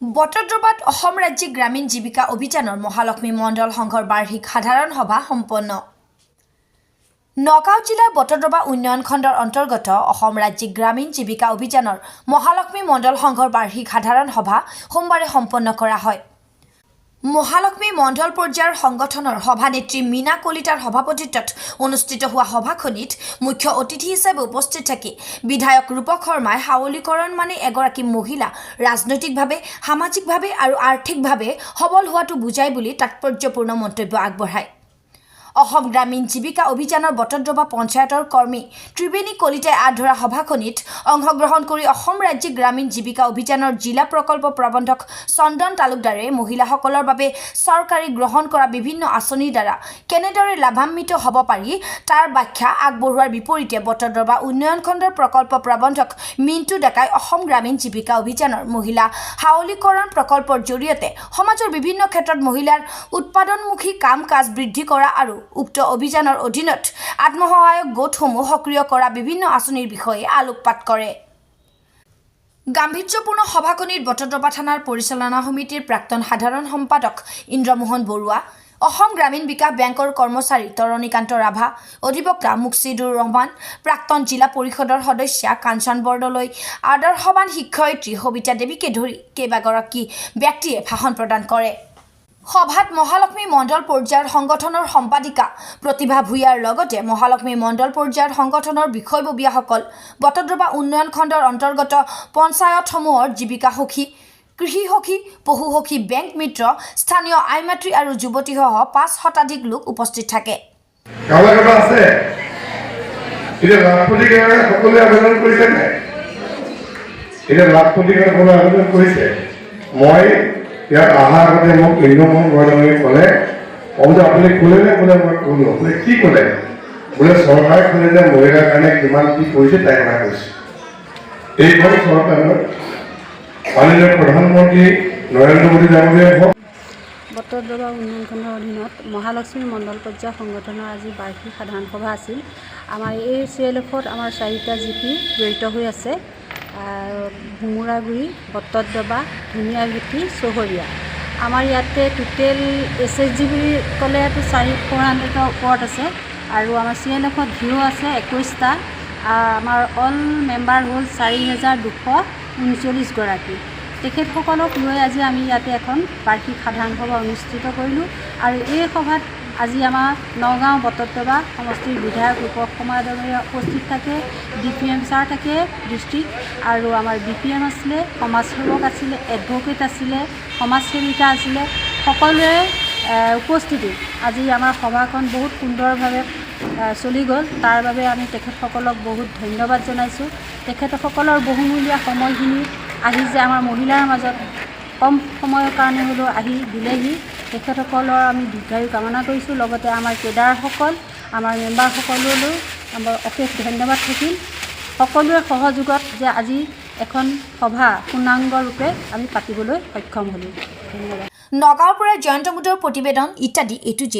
বটদ্ৰৱাত অসম ৰাজ্যিক গ্ৰামীণ জীৱিকা অভিযানৰ মহালক্ষ্মী মণ্ডল সংঘৰ বাৰ্ষিক সাধাৰণ সভা সম্পন্ন। নগাঁও জিলাৰ বটদ্ৰৱা উন্নয়ন খণ্ডৰ অন্তৰ্গত অসম ৰাজ্যিক গ্ৰামীণ জীৱিকা অভিযানৰ মহালক্ষ্মী মণ্ডল সংঘৰ বাৰ্ষিক সাধাৰণ সভা সোমবাৰে সম্পন্ন কৰা হয়। মহালক্ষ্মী মণ্ডল পৰ্যায়ৰ সংগঠনৰ সভানেত্ৰী মীনা কলিতাৰ সভাপতিত্বত অনুষ্ঠিত হোৱা সভাখনিত মুখ্য অতিথি হিচাপে উপস্থিত থাকি বিধায়ক ৰূপক শৰ্মাই সাৱলীকৰণ মানে এগৰাকী মহিলা ৰাজনৈতিকভাৱে, সামাজিকভাৱে আৰু আৰ্থিকভাৱে সবল হোৱাটো বুজায় বুলি তাৎপৰ্যপূৰ্ণ মন্তব্য আগবঢ়ায়। অসম গ্ৰামীণ জীৱিকা অভিযানৰ বটদ্ৰৱা পঞ্চায়তৰ কৰ্মী ত্ৰিবেণী কলিতাই আধৰা সভাখনিত অংশগ্ৰহণ কৰি অসম ৰাজ্যিক গ্ৰামীণ জীৱিকা অভিযানৰ জিলা প্ৰকল্প প্ৰবন্ধক চন্দন তালুকদাৰে মহিলাসকলৰ বাবে চৰকাৰী গ্ৰহণ কৰা বিভিন্ন আঁচনিৰ দ্বাৰা কেনেদৰে লাভান্বিত হ'ব পাৰি তাৰ ব্যাখ্যা আগবঢ়োৱাৰ বিপৰীতে বটদ্ৰৱা উন্নয়ন খণ্ডৰ প্ৰকল্প প্ৰবন্ধক মিণ্টু ডেকাই অসম গ্ৰামীণ জীৱিকা অভিযানৰ মহিলা সাৱলীকৰণ প্ৰকল্পৰ জৰিয়তে সমাজৰ বিভিন্ন ক্ষেত্ৰত মহিলাৰ উৎপাদনমুখী কাম কাজ বৃদ্ধি কৰা আৰু উক্ত অভিযানৰ অধীনত আত্মসহায়ক গোটসমূহ সক্ৰিয় কৰা বিভিন্ন আঁচনিৰ বিষয়ে আলোকপাত কৰে। গাম্ভীৰ্যপূৰ্ণ সভাখনিত বটদ্ৰৱা থানাৰ পৰিচালনা সমিতিৰ প্ৰাক্তন সাধাৰণ সম্পাদক ইন্দ্ৰমোহন বৰুৱা, অসম গ্ৰামীণ বিকাশ বেংকৰ কৰ্মচাৰী তৰণীকান্ত ৰাভা, অধিবক্তা মুকছিদুৰ ৰহমান, প্ৰাক্তন জিলা পৰিষদৰ সদস্যা কাঞ্চন বৰদলৈ, আদৰ্শৱান শিক্ষয়িত্ৰী সবিতা দেৱীকে ধৰি কেইবাগৰাকী ব্যক্তিয়ে ভাষণ প্ৰদান কৰে। সভাত মহালক্ষ্মী মণ্ডল পৰ্যায়ৰ সংগঠনৰ সম্পাদিকা প্ৰতিভা ভূঞাৰ লগতে মহালক্ষ্মী মণ্ডল পৰ্যায়ৰ সংগঠনৰ বিষয়ববীয়াসকল, বটদ্ৰৱা উন্নয়ন খণ্ডৰ অন্তৰ্গত পঞ্চায়তসমূহৰ জীৱিকা সখী, কৃষি সখী, পশু সখী, বেংক মিত্ৰ, স্থানীয় আইমাতৃ আৰু যুৱতীসহ ৫ শতাধিক লোক উপস্থিত থাকে। ইয়াত অহাৰ আগতে মোক ইন্দ্ৰমোহন বৰদলৈ ক'লে, আপুনি ক'লে নে ক'লে মই ক'লো, আপুনি কি ক'লে? বোলে চৰকাৰে ক'লে যে মহিলাৰ কাৰণে কিমান কি কৰিছে তাই কথা কৈছে। এইখন চৰকাৰৰ মাননীয় প্ৰধানমন্ত্ৰী নৰেন্দ্ৰ মোদী ডাঙৰীয়াই হওক। বটদ্ৰৱা উন্নয়ন খণ্ডৰ অধীনত মহালক্ষ্মী মণ্ডল পৰ্যায় সংগঠনৰ আজি বাৰ্ষিক সাধাৰণ সভা আছিল। আমাৰ এই CLF-ত আমাৰ 4টা GP জড়িত হৈ আছে। ভোমোৰাগুৰি, বটদ্ৰৱা, ধুনীয়াগুটি, চহৰীয়া। আমাৰ ইয়াতে টোটেল SHG বুলি ক'লেতো 400ৰ ওপৰত আছে আৰু আমাৰ CLF-ত ভিউ আছে 21টা। আমাৰ অল মেম্বাৰ হ'ল 4,239 গৰাকী। তেখেতসকলক লৈ আজি আমি ইয়াতে এখন বাৰ্ষিক সাধাৰণ সভা অনুষ্ঠিত কৰিলোঁ আৰু এই সভাত আজি আমাৰ নগাঁও বটদ্ৰৱা সমষ্টিৰ বিধায়ক ৰূপক শৰ্মাৰ উপস্থিত থাকে, DPM ছাৰ থাকে ডিষ্ট্ৰিক্ট, আৰু আমাৰ BPM আছিলে, সমাজসেৱক আছিলে, এডভকেট আছিলে, সমাজসেৱিকা আছিলে, সকলোৱে উপস্থিতি আজি আমাৰ সভাখন বহুত সুন্দৰভাৱে চলি গ'ল। তাৰ বাবে আমি তেখেতসকলক বহুত ধন্যবাদ জনাইছোঁ। তেখেতসকলৰ বহুমূলীয়া সময়খিনি আহি যে আমাৰ মহিলাৰ মাজত কম সময়ৰ কাৰণে হ'লেও আহি দিলেহি, তেখেতসকলৰ আমি দীৰ্ঘায়ু কামনা কৰিছোঁ। লগতে আমাৰ কেডাৰসকল, আমাৰ মেম্বাৰসকললৈ আমাৰ অশেষ ধন্যবাদ থাকিল। সকলোৰে সহযোগত যে আজি এখন সভা পূৰ্ণাংগৰূপে আমি পাতিবলৈ সক্ষম হ'লোঁ। ধন্যবাদ। নগাঁৱৰ পৰা জয়ন্ত মুদৰ প্ৰতিবেদন ইত্যাদি A to Z।